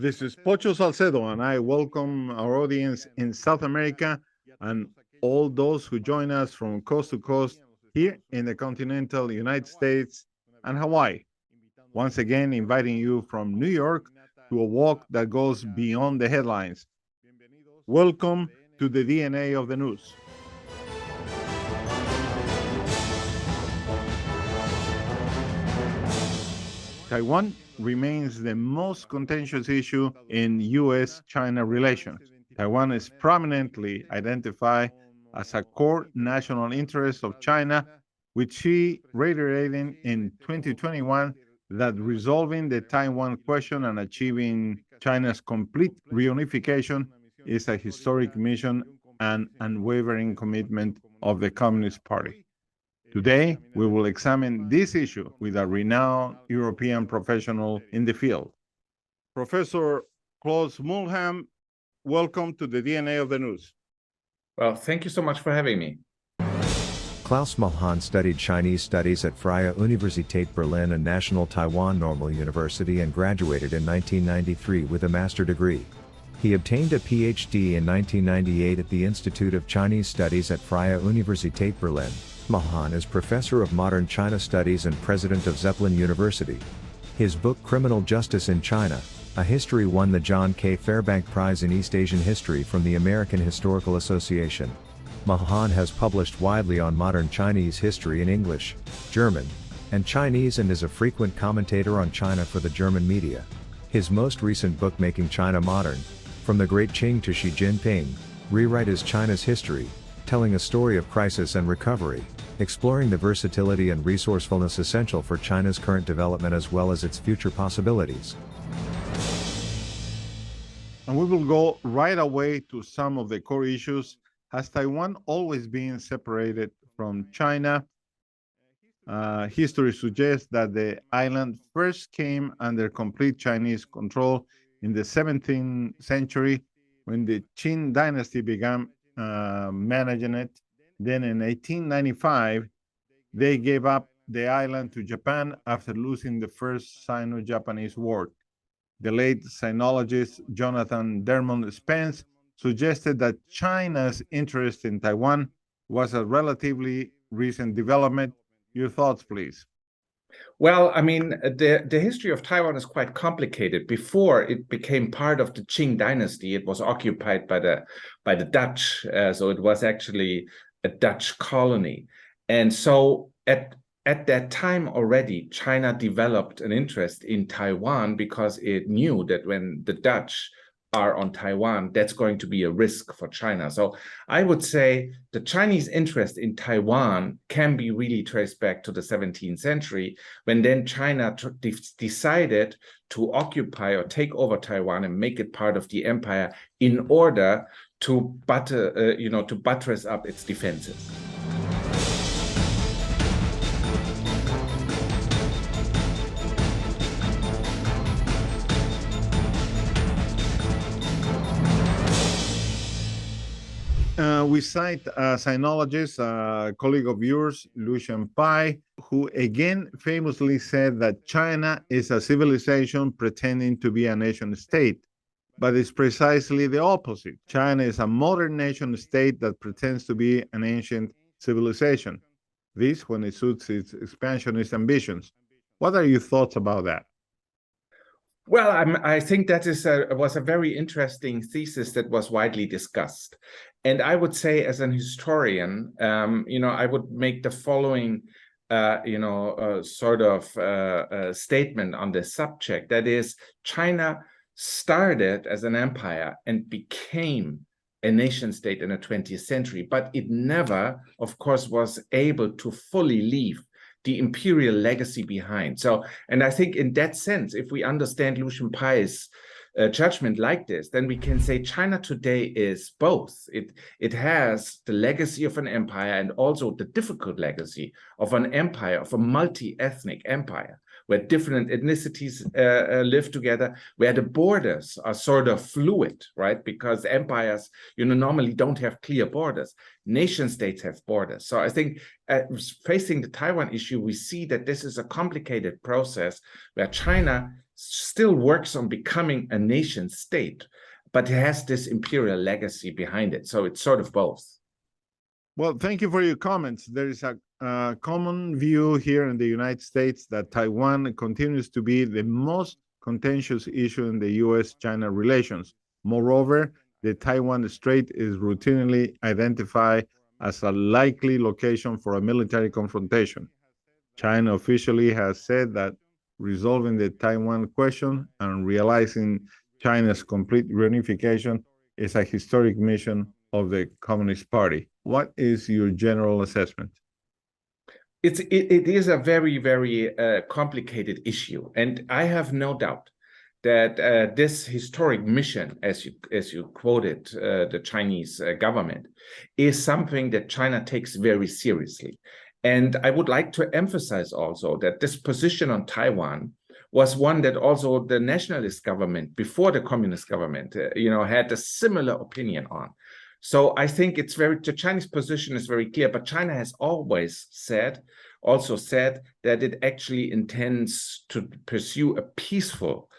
This is Pocho Salcedo, and I welcome our audience in South America and all those who join us from coast to coast here in the continental United States and Hawaii. Once again, inviting you from New York to a walk that goes beyond the headlines. Welcome to the DNA of the news. Taiwan remains the most contentious issue in U.S.-China relations. Taiwan is prominently identified as a core national interest of China, with Xi reiterating in 2021 that resolving the Taiwan question and achieving China's complete reunification is a historic mission and unwavering commitment of the Communist Party. Today, we will examine this issue with a renowned European professional in the field. Professor Klaus Mühlhahn, welcome to the DNA of the news. Well, thank you so much for having me. Klaus Mühlhahn studied Chinese studies at Freie Universität Berlin and National Taiwan Normal University and graduated in 1993 with a master degree. He obtained a PhD in 1998 at the Institute of Chinese Studies at Freie Universität Berlin. Mühlhahn is Professor of Modern China Studies and President of Zeppelin University. His book Criminal Justice in China, A History won the John K. Fairbank Prize in East Asian History from the American Historical Association. Mühlhahn has published widely on modern Chinese history in English, German, and Chinese and is a frequent commentator on China for the German media. His most recent book Making China Modern, From the Great Qing to Xi Jinping, Rewrite is China's History, telling a story of crisis and recovery, exploring the versatility and resourcefulness essential for China's current development as well as its future possibilities. And we will go right away to some of the core issues. Has Taiwan always been separated from China? History suggests that the island first came under complete Chinese control in the 17th century when the Qing dynasty began managing it. Then in 1895, they gave up the island to Japan after losing the First Sino-Japanese War. The late sinologist Jonathan Dermond Spence suggested that China's interest in Taiwan was a relatively recent development. Your thoughts, please. Well, I mean, the history of Taiwan is quite complicated. Before it became part of the Qing dynasty, it was occupied by the Dutch, so it was actually a Dutch colony. And so at that time already, China developed an interest in Taiwan because it knew that when the Dutch are on Taiwan, that's going to be a risk for China. So I would say the Chinese interest in Taiwan can be really traced back to the 17th century, when then China decided to occupy or take over Taiwan and make it part of the empire in order to buttress up its defenses. We cite a sinologist, a colleague of yours, Lucian Pai, who again famously said that China is a civilization pretending to be a nation state, but it's precisely the opposite. China is a modern nation state that pretends to be an ancient civilization. This when it suits its expansionist ambitions. What are your thoughts about that? Well, I think that was a very interesting thesis that was widely discussed. And I would say, as an historian, I would make the following, statement on this subject. That is, China started as an empire and became a nation state in the 20th century, but it never, of course, was able to fully leave the imperial legacy behind. So, and I think in that sense, if we understand Lucian Pai's judgment like this, then we can say China today is both. It has the legacy of an empire and also the difficult legacy of an empire, of a multi-ethnic empire, where different ethnicities live together, where the borders are sort of fluid, right? Because empires, normally don't have clear borders. Nation states have borders. So I think facing the Taiwan issue, we see that this is a complicated process where China still works on becoming a nation state, but it has this imperial legacy behind it. So it's sort of both. Well, thank you for your comments. There is a common view here in the United States that Taiwan continues to be the most contentious issue in the U.S.-China relations. Moreover, the Taiwan Strait is routinely identified as a likely location for a military confrontation. China officially has said that resolving the Taiwan question and realizing China's complete reunification is a historic mission of the Communist Party. What is your general assessment? It is a very, very complicated issue. And I have no doubt that this historic mission, as you quoted the Chinese government, is something that China takes very seriously. And I would like to emphasize also that this position on Taiwan was one that also the nationalist government before the communist government, had a similar opinion on. So I think the Chinese position is very clear, but China has always also said that it actually intends to pursue a peaceful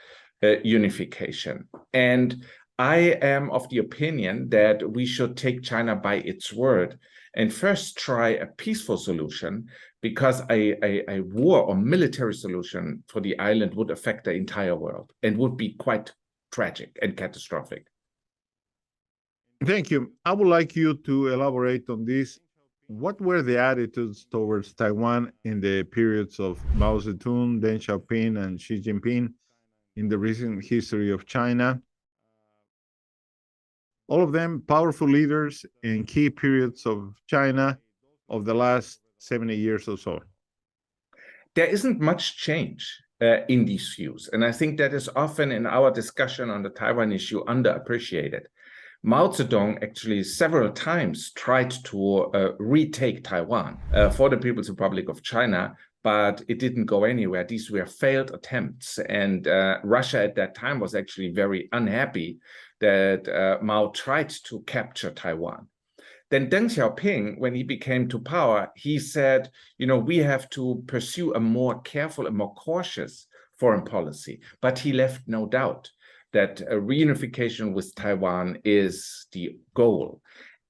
unification. And I am of the opinion that we should take China by its word and first try a peaceful solution, because a war or military solution for the island would affect the entire world and would be quite tragic and catastrophic. Thank you. I would like you to elaborate on this. What were the attitudes towards Taiwan in the periods of Mao Zedong, Deng Xiaoping, and Xi Jinping in the recent history of China? All of them powerful leaders in key periods of China of the last 70 years or so. There isn't much change in these views. And I think that is often in our discussion on the Taiwan issue underappreciated. Mao Zedong actually several times tried to retake Taiwan for the People's Republic of China, but it didn't go anywhere. These were failed attempts. And Russia at that time was actually very unhappy that Mao tried to capture Taiwan. Then Deng Xiaoping, when he became to power, he said, we have to pursue a more careful and more cautious foreign policy. But he left no doubt that a reunification with Taiwan is the goal.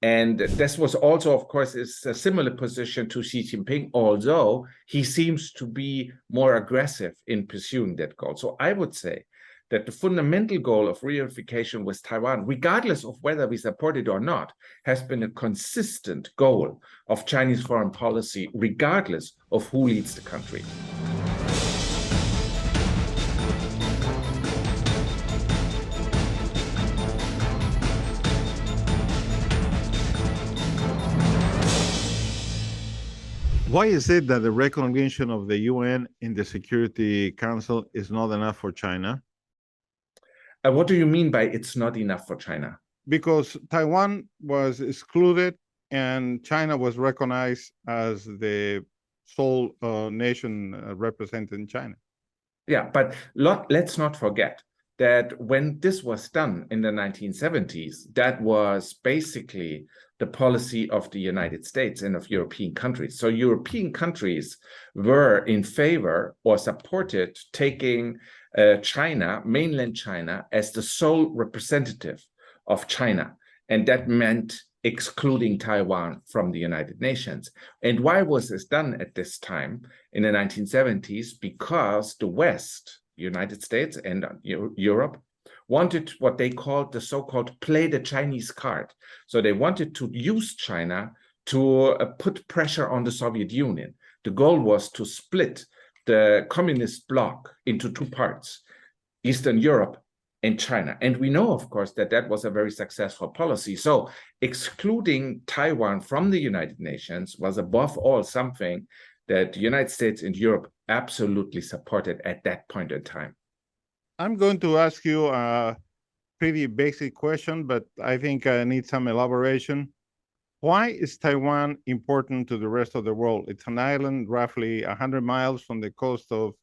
And this was also, of course, is a similar position to Xi Jinping, although he seems to be more aggressive in pursuing that goal. So I would say that the fundamental goal of reunification with Taiwan, regardless of whether we support it or not, has been a consistent goal of Chinese foreign policy, regardless of who leads the country. Why is it that the recognition of the UN in the Security Council is not enough for China? What do you mean by it's not enough for China? Because Taiwan was excluded and China was recognized as the sole nation representing China. Yeah, but let's not forget that when this was done in the 1970s, that was basically the policy of the United States and of European countries. So European countries were in favor or supported taking China, mainland China, as the sole representative of China. And that meant excluding Taiwan from the United Nations. And why was this done at this time in the 1970s? Because the West, United States and Europe, wanted what they called the so-called play the Chinese card. So they wanted to use China to put pressure on the Soviet Union. The goal was to split the communist bloc into two parts, Eastern Europe and China. And we know, of course, that that was a very successful policy. So excluding Taiwan from the United Nations was above all something that the United States and Europe absolutely supported at that point in time. I'm going to ask you a pretty basic question, but I think I need some elaboration. Why is Taiwan important to the rest of the world? It's an island roughly 100 miles from the coast of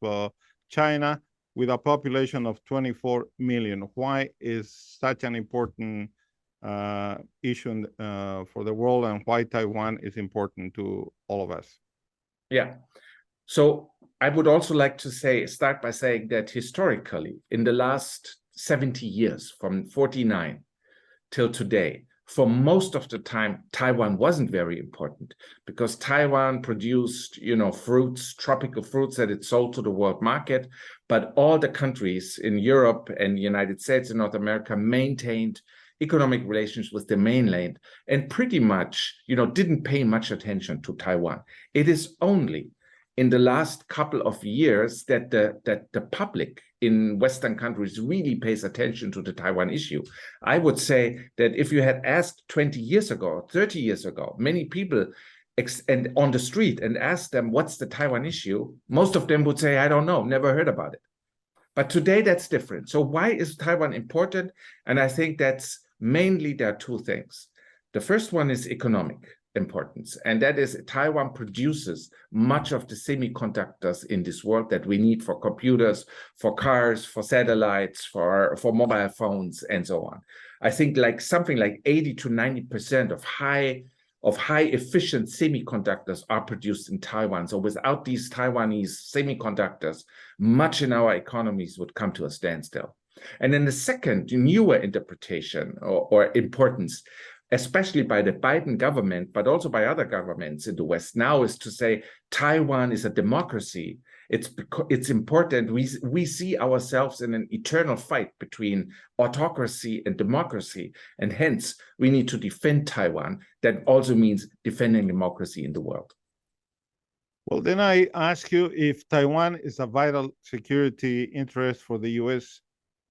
China with a population of 24 million. Why is such an important issue for the world, and why Taiwan is important to all of us? Yeah. So I would also like to start by saying that historically, in the last 70 years, from 49 till today, for most of the time, Taiwan wasn't very important because Taiwan produced, fruits, tropical fruits that it sold to the world market. But all the countries in Europe and the United States and North America maintained economic relations with the mainland and pretty much, didn't pay much attention to Taiwan. It is only in the last couple of years that the public in Western countries really pays attention to the Taiwan issue. I would say that if you had asked 20 years ago, 30 years ago, many people and on the street and asked them, what's the Taiwan issue? Most of them would say, I don't know, never heard about it. But today that's different. So why is Taiwan important? And I think that's mainly there are two things. The first one is economic importance, and that is Taiwan produces much of the semiconductors in this world that we need for computers, for cars, for satellites, for mobile phones, and so on. I think something like 80 to 90% of high efficient semiconductors are produced in Taiwan. So without these Taiwanese semiconductors, much in our economies would come to a standstill. And then the second newer interpretation or importance, especially by the Biden government, but also by other governments in the West now, is to say Taiwan is a democracy. It's important. We see ourselves in an eternal fight between autocracy and democracy, and hence we need to defend Taiwan. That also means defending democracy in the world. Well, then I ask you, if Taiwan is a vital security interest for the U.S.,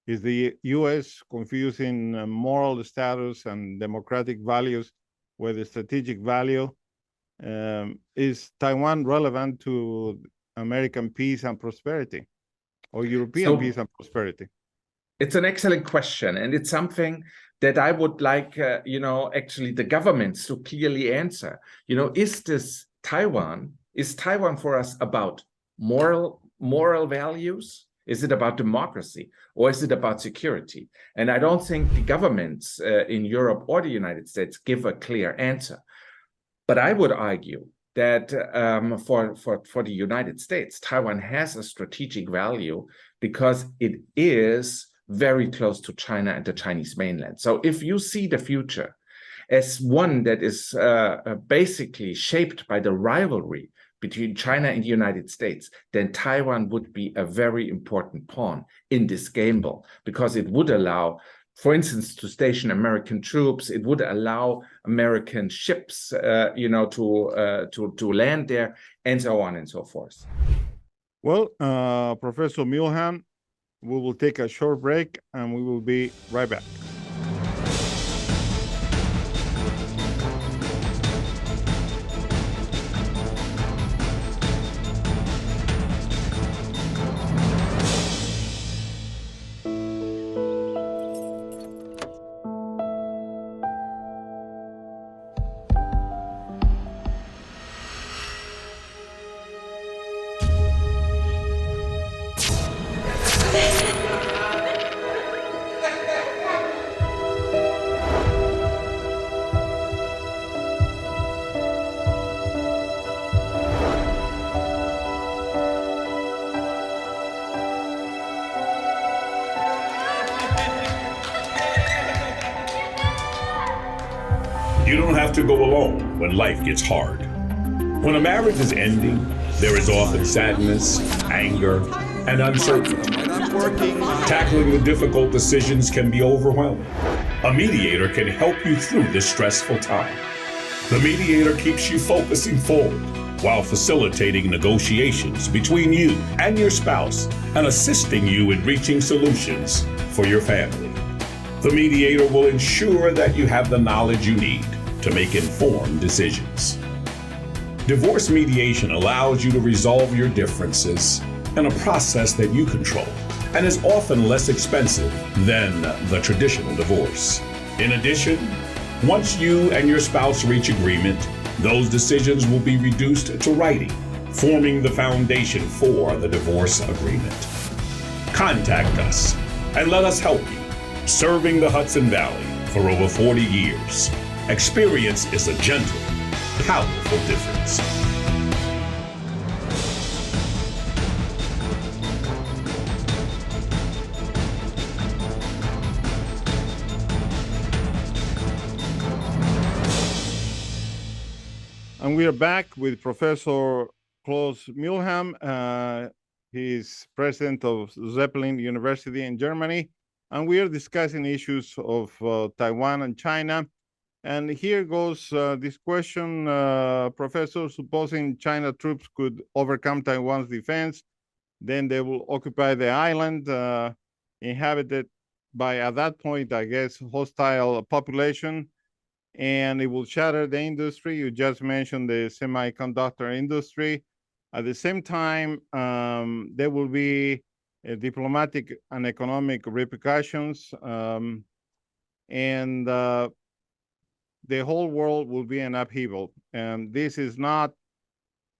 is the U.S. confusing moral status and democratic values with a strategic value? Is Taiwan relevant to American peace and prosperity, or European peace and prosperity? It's an excellent question, and it's something that I would like, actually the governments to clearly answer. Is Taiwan for us about moral values? Is it about democracy, or is it about security? And I don't think the governments in Europe or the United States give a clear answer. But I would argue that for the United States, Taiwan has a strategic value because it is very close to China and the Chinese mainland. So if you see the future as one that is basically shaped by the rivalry between China and the United States, then Taiwan would be a very important pawn in this gamble, because it would allow, for instance, to station American troops. It would allow American ships, to land there, and so on and so forth. Well, Professor Mühlhahn, we will take a short break, and we will be right back. You don't have to go alone when life gets hard. When a marriage is ending, there is often sadness, anger, and uncertainty. Tackling the difficult decisions can be overwhelming. A mediator can help you through this stressful time. The mediator keeps you focusing forward while facilitating negotiations between you and your spouse and assisting you in reaching solutions for your family. The mediator will ensure that you have the knowledge you need to make informed decisions. Divorce mediation allows you to resolve your differences in a process that you control and is often less expensive than the traditional divorce. In addition, once you and your spouse reach agreement, those decisions will be reduced to writing, forming the foundation for the divorce agreement. Contact us and let us help you. Serving the Hudson Valley for over 40 years, experience is a gentle, powerful difference. And we are back with Professor Klaus Mühlhahn. He's president of Zeppelin University in Germany. And we are discussing issues of Taiwan and China. And here goes this question, Professor. Supposing China troops could overcome Taiwan's defense, then they will occupy the island inhabited by, at that point, I guess, hostile population, and it will shatter the industry. You just mentioned the semiconductor industry. At the same time, there will be diplomatic and economic repercussions, and the whole world will be in upheaval. And this is not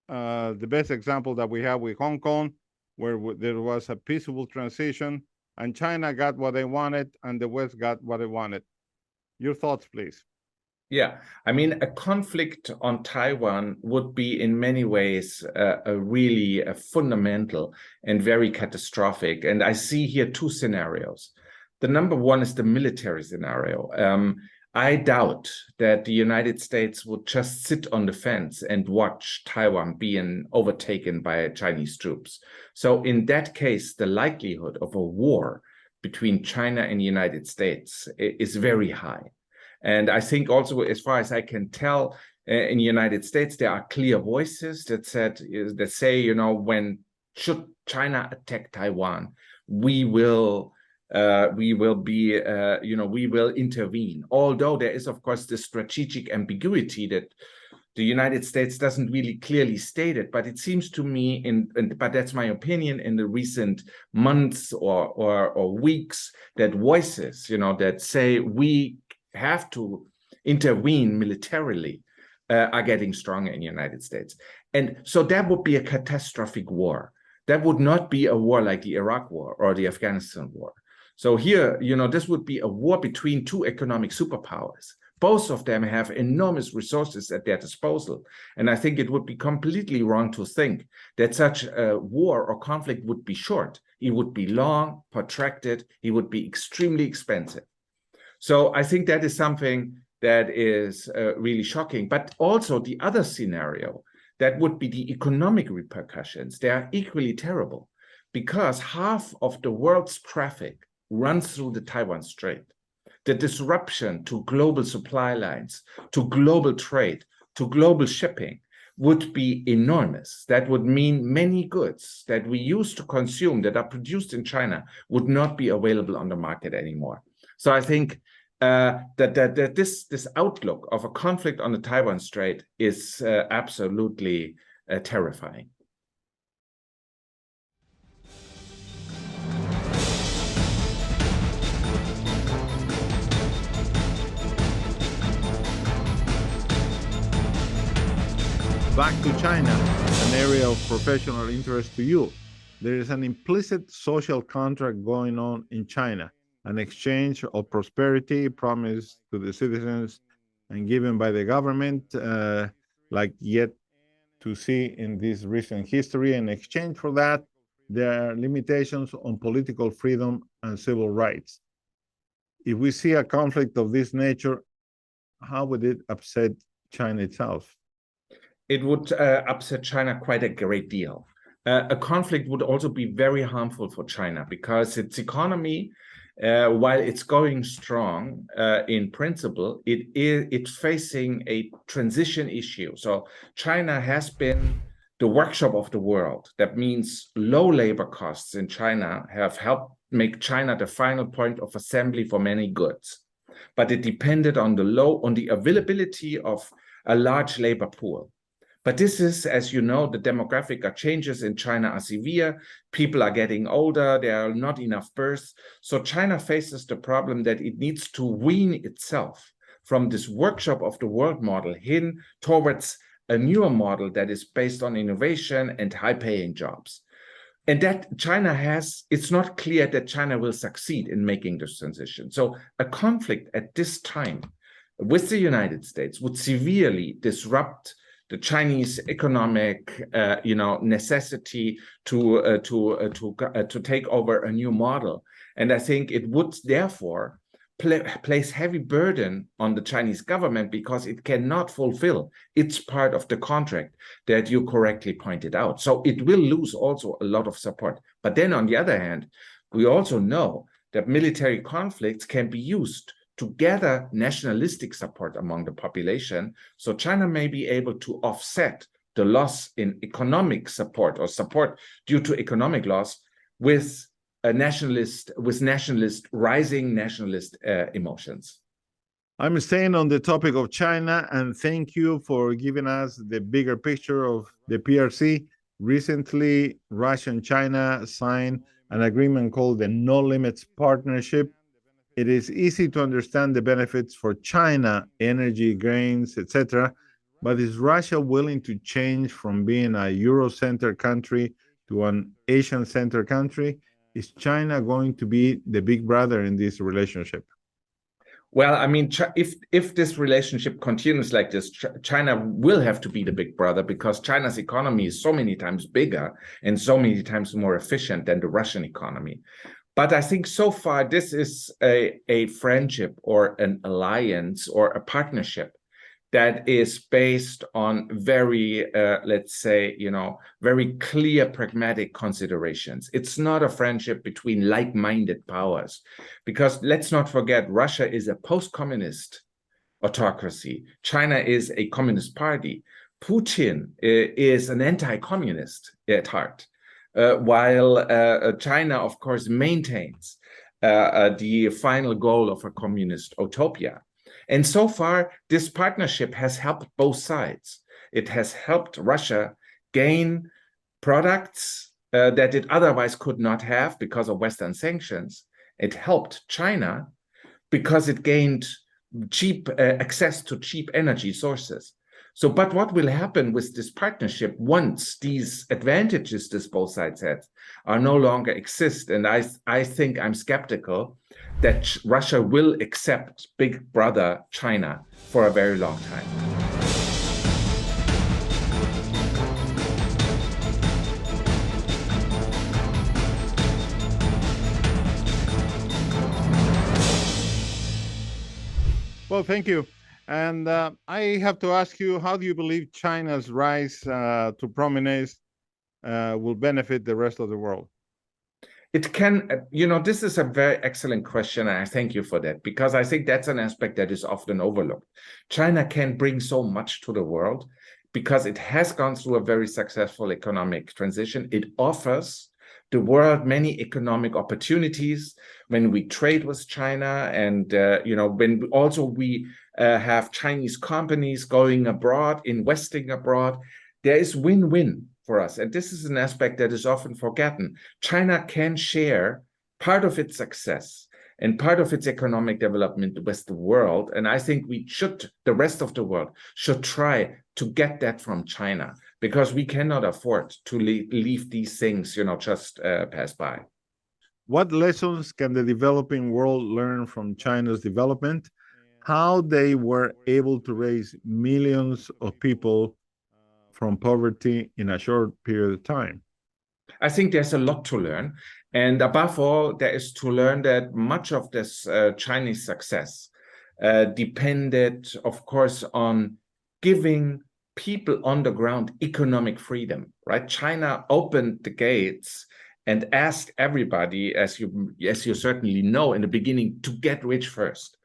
the best example that we have with Hong Kong, where there was a peaceful transition, and China got what they wanted, and the West got what they wanted. Your thoughts, please. Yeah, I mean, a conflict on Taiwan would be in many ways a really fundamental and very catastrophic. And I see here two scenarios. The number one is the military scenario. I doubt that the United States would just sit on the fence and watch Taiwan being overtaken by Chinese troops. So in that case, the likelihood of a war between China and the United States is very high. And I think also, as far as I can tell, in the United States, there are clear voices that say, you know, when should China attack Taiwan, we will intervene. Although there is, of course, this strategic ambiguity that the United States doesn't really clearly state it, but it seems to me, but that's my opinion, in the recent months or weeks, that voices, you know, that say we have to intervene militarily are getting stronger in the United States. And so that would be a catastrophic war. That would not be a war like the Iraq War or the Afghanistan War. So here, you know, this would be a war between two economic superpowers. Both of them have enormous resources at their disposal. And I think it would be completely wrong to think that such a war or conflict would be short. It would be long, protracted, it would be extremely expensive. So I think that is something that is really shocking. But also the other scenario, that would be the economic repercussions. They are equally terrible because half of the world's traffic runs through the Taiwan Strait. The disruption to global supply lines, to global trade, to global shipping would be enormous. That would mean many goods that we used to consume that are produced in China would not be available on the market anymore. So I think that this outlook of a conflict on the Taiwan Strait is absolutely terrifying. Back to China, an area of professional interest to you. There is an implicit social contract going on in China, an exchange of prosperity promised to the citizens and given by the government, like yet to see in this recent history. In exchange for that, there are limitations on political freedom and civil rights. If we see a conflict of this nature, how would it upset China itself? It would upset China quite a great deal. A conflict would also be very harmful for China because its economy, while it's going strong in principle, it's facing a transition issue. So China has been the workshop of the world. That means low labor costs in China have helped make China the final point of assembly for many goods. But it depended on the availability of a large labor pool. But this is, as you know, the demographic changes in China are severe. People are getting older. There are not enough births. So China faces the problem that it needs to wean itself from this workshop of the world model in towards a newer model that is based on innovation and high-paying jobs. And that China it's not clear that China will succeed in making this transition. So a conflict at this time with the United States would severely disrupt the Chinese economic, necessity to take over a new model, and I think it would therefore place heavy burden on the Chinese government because it cannot fulfill its part of the contract that you correctly pointed out. So it will lose also a lot of support. But then on the other hand, we also know that military conflicts can be used to gather nationalistic support among the population. So China may be able to offset the loss in economic support or support due to economic loss with rising nationalist emotions. I'm staying on the topic of China, and thank you for giving us the bigger picture of the PRC. Recently, Russia and China signed an agreement called the No Limits Partnership. It is easy to understand the benefits for China, energy, grains, etc. But is Russia willing to change from being a Euro-centered country to an Asian-centered country? Is China going to be the big brother in this relationship? Well, I mean, if this relationship continues like this, China will have to be the big brother because China's economy is so many times bigger and so many times more efficient than the Russian economy. But I think so far this is a friendship or an alliance or a partnership that is based on very, let's say, very clear pragmatic considerations. It's not a friendship between like-minded powers, because let's not forget, Russia is a post-communist autocracy. China is a communist party. Putin is an anti-communist at heart, while China, of course, maintains the final goal of a communist utopia. And so far, this partnership has helped both sides. It has helped Russia gain products that it otherwise could not have because of Western sanctions. It helped China because it gained cheap access to cheap energy sources. So, but what will happen with this partnership once these advantages that both sides had are no longer exist? And I think I'm skeptical that Russia will accept big brother China for a very long time. Well, thank you. And I have to ask you, how do you believe China's rise to prominence will benefit the rest of the world? It can, this is a very excellent question, and I thank you for that, because I think that's an aspect that is often overlooked. China can bring so much to the world because it has gone through a very successful economic transition. It offers the world many economic opportunities when we trade with China, and when also we have Chinese companies going abroad, investing abroad. There is win-win for us, and this is an aspect that is often forgotten. China can share part of its success and part of its economic development with the world, and I think the rest of the world should try to get that from China, because we cannot afford to leave these things, just pass by. What lessons can the developing world learn from China's development? How they were able to raise millions of people from poverty in a short period of time? I think there's a lot to learn. And above all, there is to learn that much of this Chinese success depended, of course, on giving people on the ground economic freedom, right? China opened the gates and asked everybody, as you certainly know, in the beginning, to get rich first.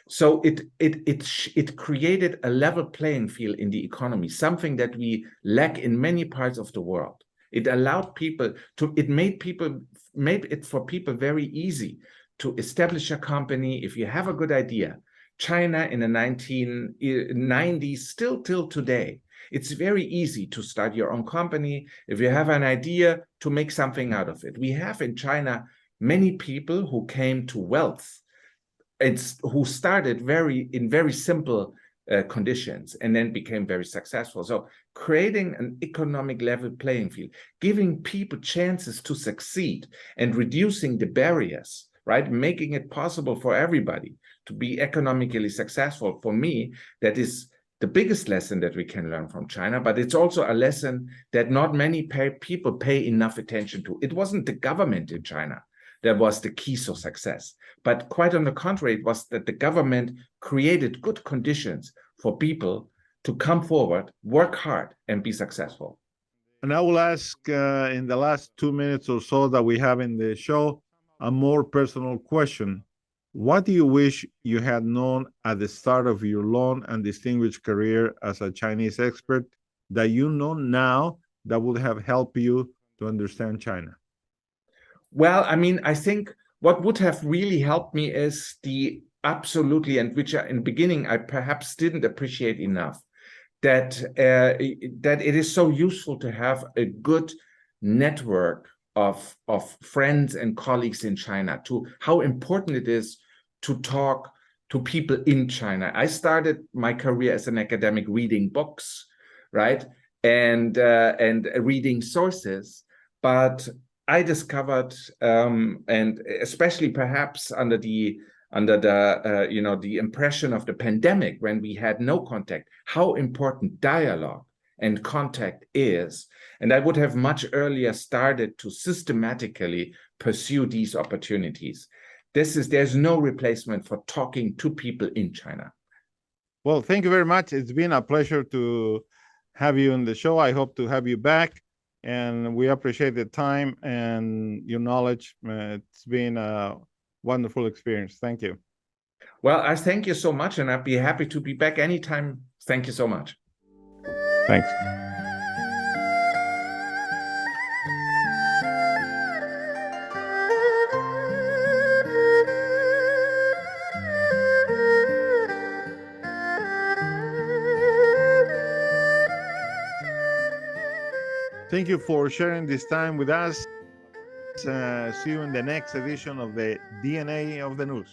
So it created a level playing field in the economy, something that we lack in many parts of the world. It allowed people to, it made it for people very easy to establish a company. If you have a good idea, China in the 1990s, still till today, it's very easy to start your own company. If you have an idea, to make something out of it. We have in China many people who came to wealth, who started in very simple conditions and then became very successful. So creating an economic level playing field, giving people chances to succeed and reducing the barriers, right? Making it possible for everybody to be economically successful. For me, that is the biggest lesson that we can learn from China, but it's also a lesson that not many people pay enough attention to. It wasn't the government in China that was the key to success. But quite on the contrary, it was that the government created good conditions for people to come forward, work hard, and be successful. And I will ask in the last 2 minutes or so that we have in the show a more personal question. What do you wish you had known at the start of your long and distinguished career as a Chinese expert that you know now that would have helped you to understand China? Well, I mean, I think what would have really helped me is the absolutely, and which in the beginning I perhaps didn't appreciate enough, that it is so useful to have a good network of friends and colleagues in China, to how important it is to talk to people in China. I started my career as an academic reading books, right? And reading sources, but I discovered, and especially perhaps under the the impression of the pandemic, when we had no contact, how important dialogue and contact is. And I would have much earlier started to systematically pursue these opportunities. There's no replacement for talking to people in China. Well, thank you very much. It's been a pleasure to have you on the show. I hope to have you back, and we appreciate the time and your knowledge. It's been a wonderful experience. Thank you. Well, I thank you so much, and I'd be happy to be back anytime. Thank you so much. Thanks. Thank you for sharing this time with us. See you in the next edition of the DNA of the News.